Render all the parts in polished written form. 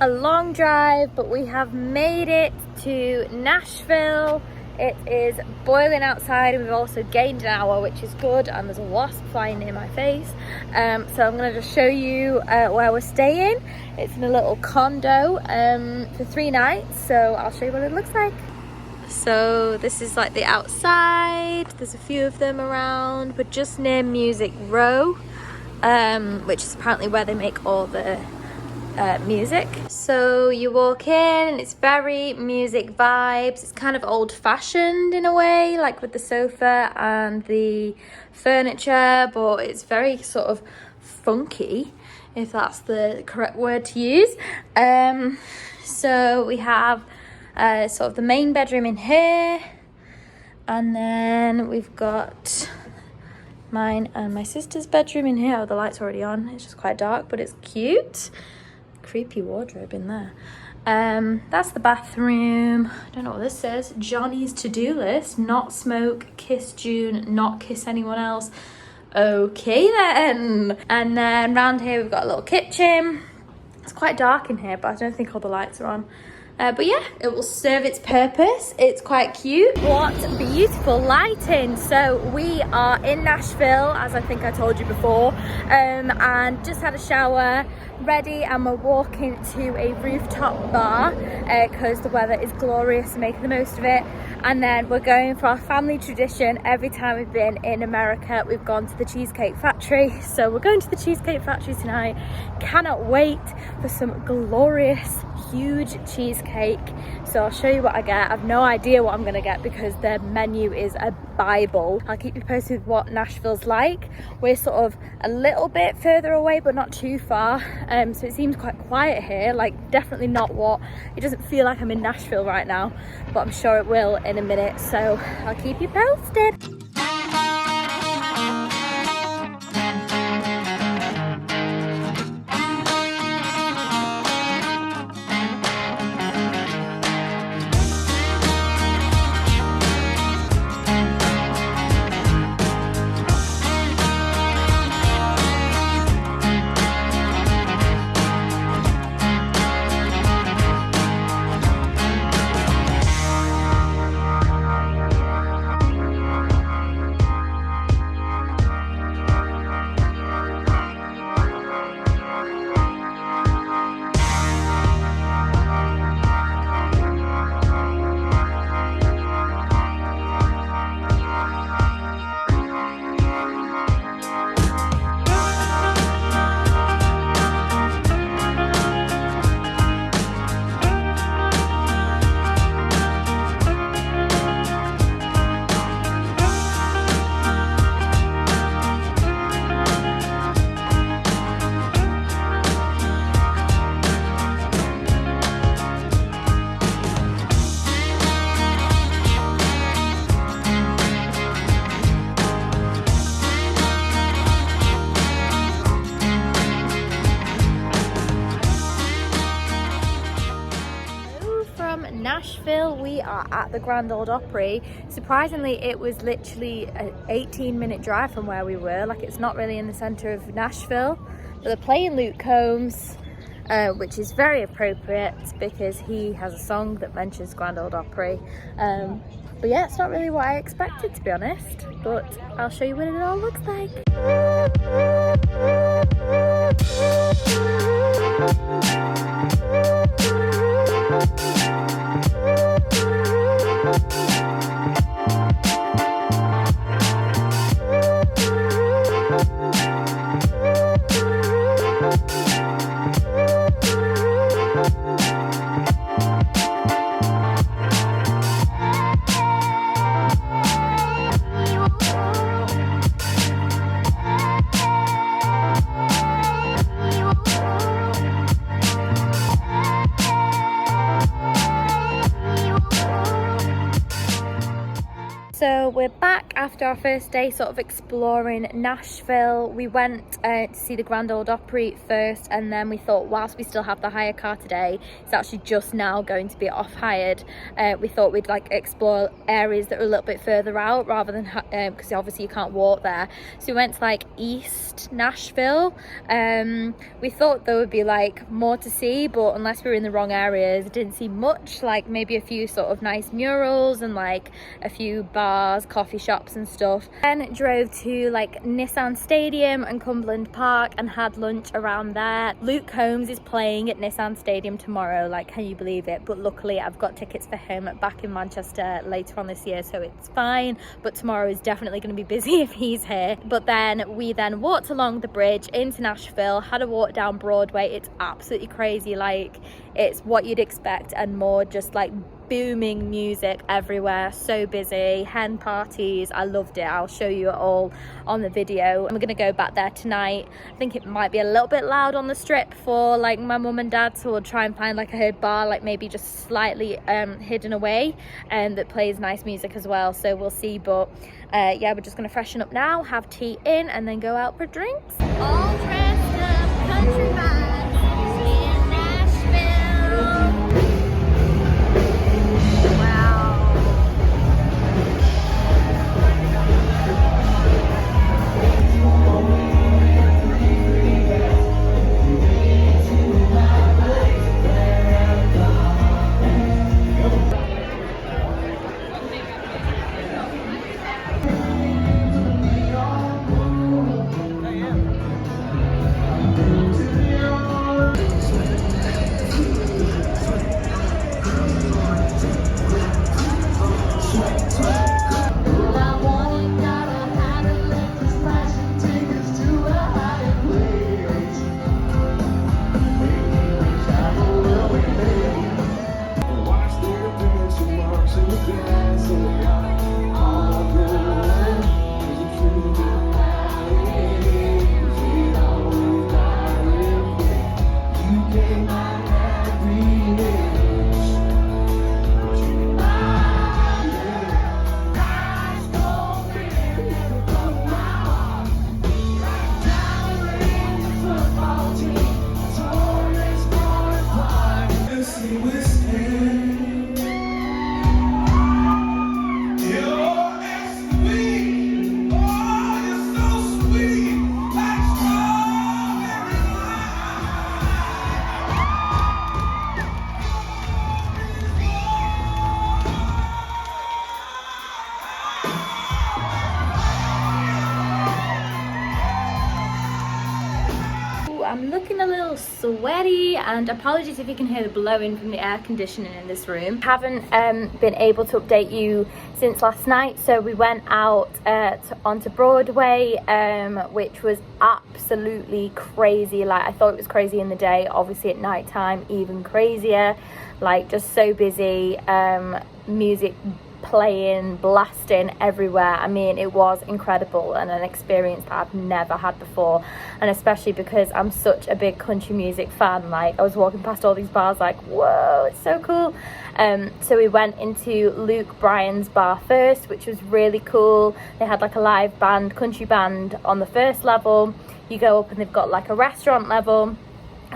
A long drive, but we have made it to Nashville. It is boiling outside and we've also gained an hour, which is good, and there's a wasp flying near my face. So I'm going to just show you where we're staying. It's in a little condo for 3 nights, so I'll show you what it looks like. So this is like the outside. There's a few of them around. We're just near Music Row, which is apparently where they make all the music. So you walk in and it's very music vibes. It's kind of old-fashioned in a way, like with the sofa and the furniture, but it's very sort of funky, if that's the correct word to use. So we have sort of the main bedroom in here, and then we've got mine and my sister's bedroom in here. Oh, the light's already on. It's just quite dark, but it's cute. Creepy wardrobe in there. That's the bathroom. I don't know what this says. Johnny's to-do list: not smoke, kiss June, not kiss anyone else. Okay then. And then round here we've got a little kitchen. It's quite dark in here, but I don't think all the lights are on. But yeah, it will serve its purpose. It's quite cute. What beautiful lighting. So we are in Nashville, as I think I told you before, and just had a shower, ready, and we're walking to a rooftop bar because the weather is glorious, making the most of it. And then we're going for our family tradition. Every time we've been in America, we've gone to the Cheesecake Factory. So we're going to the Cheesecake Factory tonight. Cannot wait for some glorious, huge cheesecake. So I'll show you what I get. I have no idea what I'm gonna get because their menu is a Bible. I'll keep you posted with what Nashville's like. We're sort of a little bit further away, but not too far. So it seems quite quiet here, like definitely not what, it doesn't feel like I'm in Nashville right now, but I'm sure it will in a minute. So I'll keep you posted. Nashville, we are at the Grand Ole Opry. Surprisingly, it was literally an 18-minute drive from where we were. Like, it's not really in the center of Nashville, but they're playing Luke Combs, which is very appropriate because he has a song that mentions Grand Ole Opry. But yeah, it's not really what I expected, to be honest, but I'll show you what it all looks like. So we're back after after our first day sort of exploring Nashville, we went to see the Grand Ole Opry first, and then we thought whilst we still have the hire car today, it's actually just now going to be off hired, we thought we'd like explore areas that are a little bit further out rather than because obviously you can't walk there. So we went to like East Nashville. We thought there would be like more to see, but unless we were in the wrong areas, didn't see much. Like maybe a few sort of nice murals and like a few bars, coffee shops and stuff. Then drove to like Nissan Stadium and Cumberland Park and had lunch around there. Luke Combs is playing at Nissan Stadium tomorrow, like can you believe it? But luckily I've got tickets for him back in Manchester later on this year, so it's fine. But tomorrow is definitely going to be busy if he's here. But then we walked along the bridge into Nashville, had a walk down Broadway. It's absolutely crazy, like it's what you'd expect and more, just like booming music everywhere, so busy, hen parties. I loved it. I'll show you it all on the video. And we're gonna go back there tonight. I think it might be a little bit loud on the strip for like my mum and dad, so we'll try and find like a bar like maybe just slightly hidden away and that plays nice music as well, so we'll see. But yeah, we're just gonna freshen up now, have tea in, and then go out for drinks. All dressed up, country vibes in Nashville. I'm looking a little sweaty, and apologies if you can hear the blowing from the air conditioning in this room. Haven't been able to update you since last night, so we went out onto Broadway, which was absolutely crazy. Like I thought it was crazy in the day, obviously at night time even crazier, like just so busy, music playing, blasting everywhere. I mean, it was incredible and an experience that I've never had before, and especially because I'm such a big country music fan. Like I was walking past all these bars like, whoa, it's so cool. So we went into Luke Bryan's bar first, which was really cool. They had like a live band, country band on the first level. You go up and they've got like a restaurant level,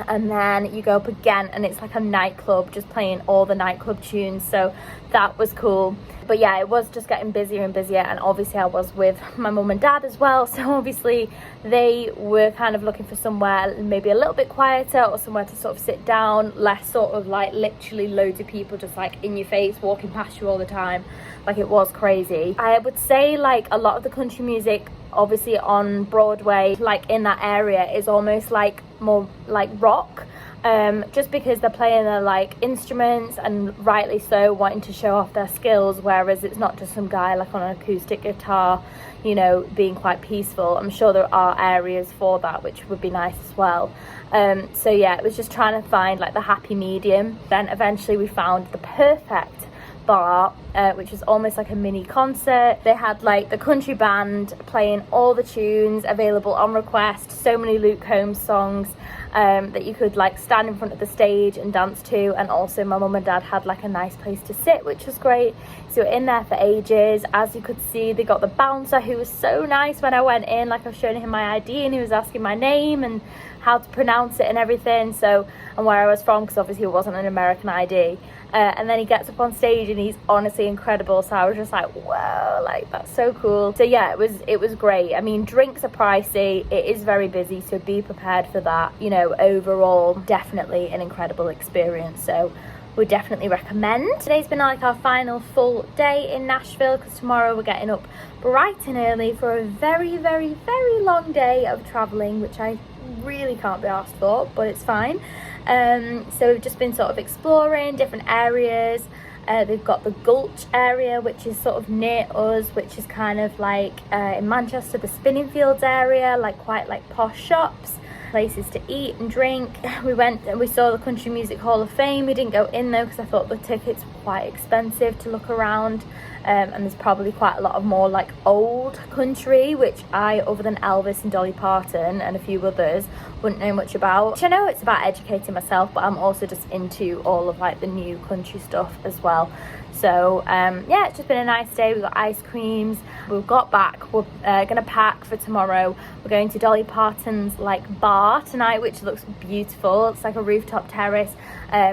and then you go up again and it's like a nightclub just playing all the nightclub tunes, so that was cool. But yeah, it was just getting busier and busier, and obviously I was with my mum and dad as well, so obviously they were kind of looking for somewhere maybe a little bit quieter or somewhere to sort of sit down, less sort of like literally loads of people just like in your face walking past you all the time. Like it was crazy. I would say like a lot of the country music obviously on Broadway, like in that area, is almost like more like rock, just because they're playing their like instruments, and rightly so, wanting to show off their skills, whereas it's not just some guy like on an acoustic guitar, you know, being quite peaceful. I'm sure there are areas for that which would be nice as well. So yeah, it was just trying to find like the happy medium. Then eventually we found the perfect bar, which was almost like a mini concert. They had like the country band playing all the tunes available on request, so many Luke Combs songs that you could like stand in front of the stage and dance to. And also my mum and dad had like a nice place to sit, which was great. So we're in there for ages. As you could see, they got the bouncer who was so nice when I went in. Like I was showing him my ID and he was asking my name and how to pronounce it and everything, so, and where I was from, because obviously it wasn't an American ID. And then he gets up on stage and he's honestly incredible. So I was just like, wow, like that's so cool. So yeah, it was great. I mean, drinks are pricey, it is very busy, so be prepared for that. You know, overall definitely an incredible experience, so would definitely recommend. Today's been like our final full day in Nashville, because tomorrow we're getting up bright and early for a very, very, very long day of traveling, which I really can't be asked for, but it's fine. So we've just been sort of exploring different areas. They've got the Gulch area, which is sort of near us, which is kind of like in Manchester, the Spinning Fields area, like quite like posh shops, places to eat and drink. We went and we saw the Country Music Hall of Fame. We didn't go in though, because I thought the tickets were quite expensive to look around. And there's probably quite a lot of more like old country, which I, other than Elvis and Dolly Parton and a few others, wouldn't know much about. Which I know it's about educating myself, but I'm also just into all of like the new country stuff as well. So yeah, it's just been a nice day. We've got ice creams. We've got back. We're gonna pack for tomorrow. We're going to Dolly Parton's like bar tonight, which looks beautiful. It's like a rooftop terrace,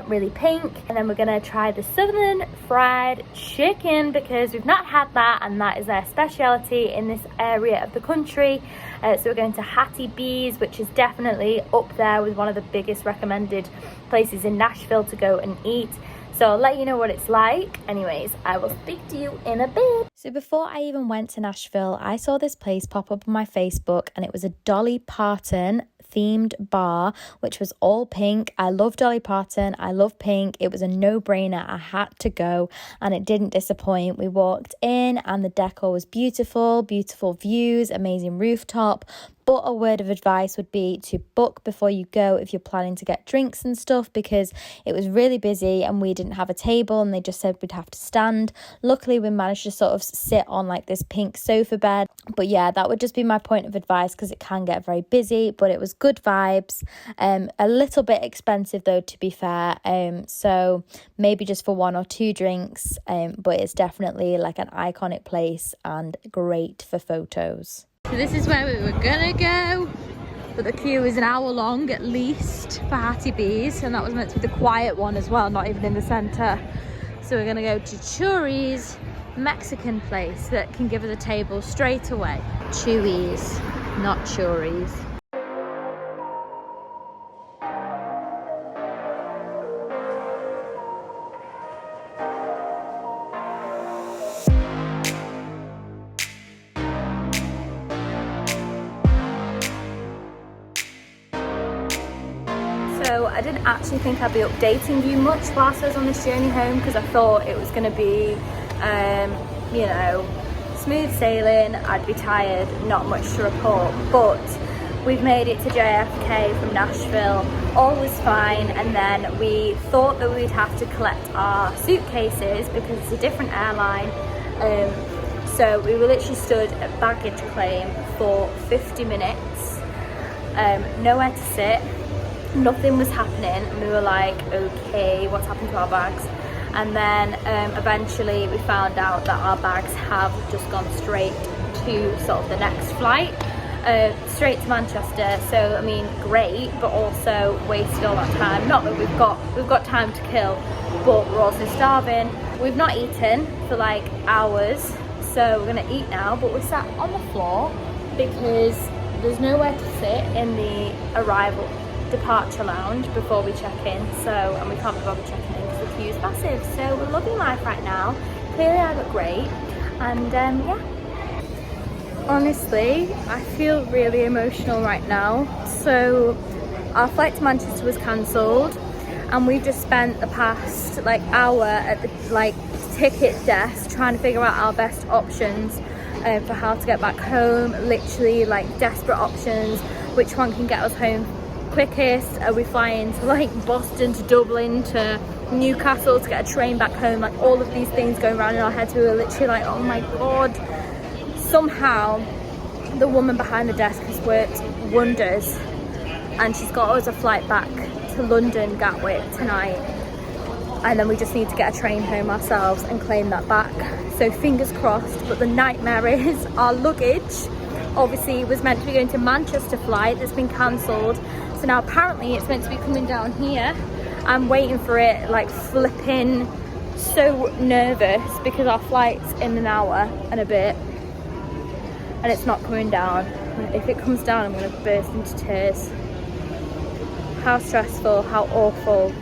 really pink. And then we're gonna try the Southern fried chicken, because we've not had that, and that is their speciality in this area of the country. So we're going to Hattie B's, which is definitely up there with one of the biggest recommended places in Nashville to go and eat. So I'll let you know what it's like. Anyways, I will speak to you in a bit. So before I even went to Nashville, I saw this place pop up on my Facebook, and it was a Dolly Parton themed bar, which was all pink. I love Dolly Parton, I love pink. It was a no-brainer. I had to go, and it didn't disappoint. We walked in and the decor was beautiful views, amazing rooftop. But a word of advice would be to book before you go if you're planning to get drinks and stuff, because it was really busy and we didn't have a table and they just said we'd have to stand. Luckily, we managed to sort of sit on like this pink sofa bed. But yeah, that would just be my point of advice, because it can get very busy, but it was good vibes. A little bit expensive though, to be fair. So maybe just for 1 or 2 drinks. But it's definitely like an iconic place and great for photos. So this is where we were gonna go, but the queue is an hour long at least for Hattie B's, and that was meant to be the quiet one as well, not even in the centre. So we're gonna go to Chuy's Mexican place that can give us a table straight away. Chuy's, not Churi's. So I didn't actually think I'd be updating you much whilst I was on this journey home, because I thought it was going to be, you know, smooth sailing. I'd be tired, not much to report, but we've made it to JFK from Nashville. All was fine, and then we thought that we'd have to collect our suitcases because it's a different airline. So we were literally stood at baggage claim for 50 minutes, nowhere to sit. Nothing was happening, and we were like, okay, what's happened to our bags? And then eventually we found out that our bags have just gone straight to sort of the next flight, straight to Manchester. So I mean, great, but also wasted all that time. Not that we've got time to kill, but we're also starving. We've not eaten for like hours, so we're gonna eat now, but we're sat on the floor because there's nowhere to sit in the departure lounge before we check in, so, and we can't be bothered checking in because the queue is massive. So we're loving life right now. Clearly I look great, and yeah, honestly I feel really emotional right now. So our flight to Manchester was cancelled, and we've just spent the past like hour at the like ticket desk trying to figure out our best options for how to get back home. Literally like desperate options, which one can get us home quickest? Are we flying to like Boston, to Dublin, to Newcastle to get a train back home? Like all of these things going around in our heads. We were literally like, oh my god. Somehow the woman behind the desk has worked wonders, and she's got us a flight back to London Gatwick tonight, and then we just need to get a train home ourselves and claim that back. So fingers crossed. But the nightmare is our luggage obviously was meant to be going to Manchester flight that's been cancelled, so now apparently it's meant to be coming down here. I'm waiting for it, like flipping so nervous, because our flight's in an hour and a bit and it's not coming down. If it comes down, I'm going to burst into tears. How stressful, how awful.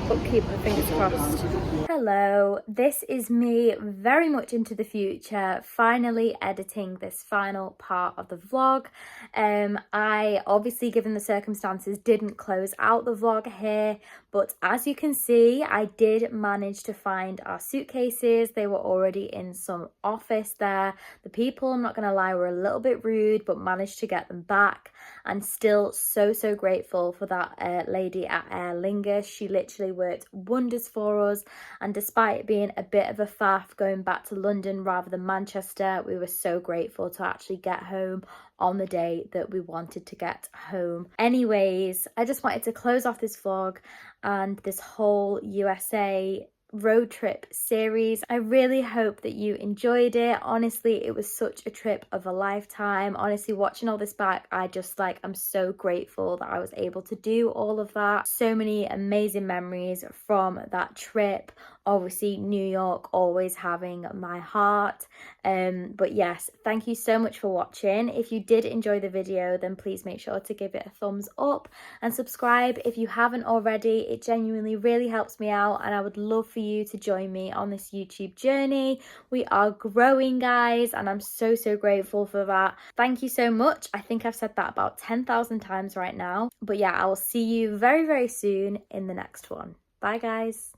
But keep the fingers crossed. Hello, this is me very much into the future, finally editing this final part of the vlog. I obviously, given the circumstances, didn't close out the vlog here, but as you can see, I did manage to find our suitcases. They were already in some office there. The people, I'm not gonna lie, were a little bit rude, but managed to get them back. And still so grateful for that lady at Aer Lingus. She literally worked wonders for us, and despite it being a bit of a faff going back to London rather than Manchester, we were so grateful to actually get home on the day that we wanted to get home. Anyways, I just wanted to close off this vlog and this whole USA road trip series. I really hope that you enjoyed it. Honestly, it was such a trip of a lifetime. Honestly, watching all this back, I'm so grateful that I was able to do all of that. So many amazing memories from that trip. Obviously, New York always having my heart. But yes, thank you so much for watching. If you did enjoy the video, then please make sure to give it a thumbs up and subscribe if you haven't already. It genuinely really helps me out, and I would love for you to join me on this YouTube journey. We are growing, guys, and I'm so grateful for that. Thank you so much. I think I've said that about 10,000 times right now. But yeah, I will see you very soon in the next one. Bye, guys.